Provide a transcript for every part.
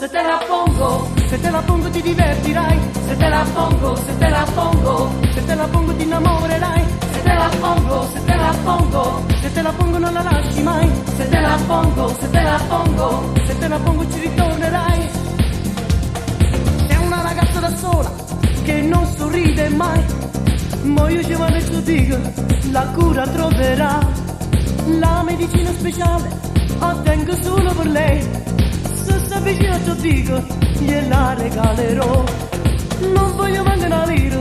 se te la pongo ti divertirai, se te la pongo, se te la pongo, se te la pongo ti innamorerai, se te la pongo, se te la pongo, se te la pongo non la lasci mai, se te la pongo, se te la pongo, se te la pongo ci ritornerai. È una ragazza da sola che non sorride mai, ma io ci vado e ti dico, la cura troverà, la medicina speciale ottengo solo per lei. Se sta vicino ti dico, gliela regalerò. Non voglio manca una lira,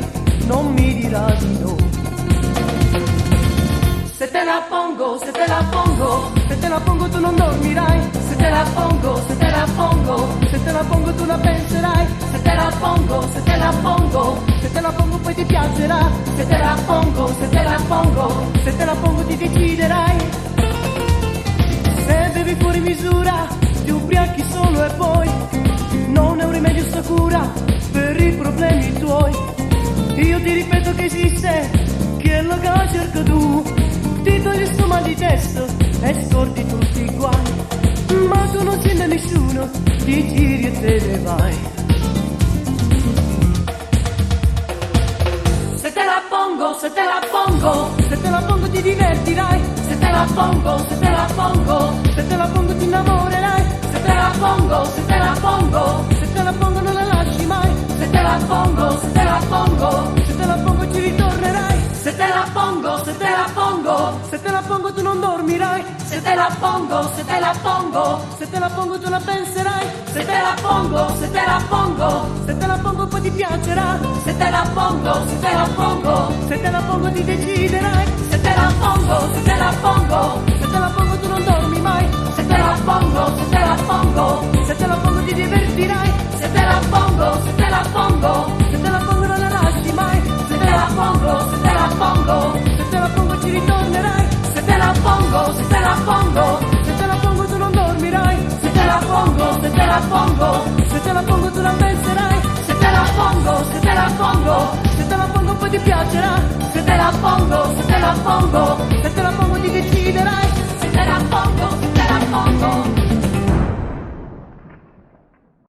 non mi dirà di no. Se te la pongo, se te la pongo, se te la pongo tu non dormirai. Se te la pongo, se te la pongo, se te la pongo tu la penserai. Se te la pongo, se te la pongo, se te la pongo poi ti piacerà. Se te la pongo, se te la pongo, se te la pongo ti deciderai. Se bevi fuori misura ti ubriachi solo e poi non è un rimedio sta cura per i problemi tuoi. Io ti ripeto che esiste, che è lo che cerco tu, ti togli sto mal di testa e scordi tutti i guai, ma tu non senti nessuno, ti giri e te ne vai. Se te la pongo, se te la pongo, se te la pongo ti divertirai, se te la pongo, se te la pongo, se te la pongo ti innamorerai, se te la pongo, se te la pongo, se te la pongo non la lasci mai, se te la pongo, se te la pongo, se te la pongo ci ritornerai, se te la pongo, se te la pongo, se te la pongo tu non dormirai, se te la pongo, se te la pongo, se te la pongo tu la penserai, se te la pongo, se te la pongo, se te la pongo poi ti piacerà, se te la pongo, se te la pongo, se te la pongo ti deciderai, se te la pongo, se te la pongo.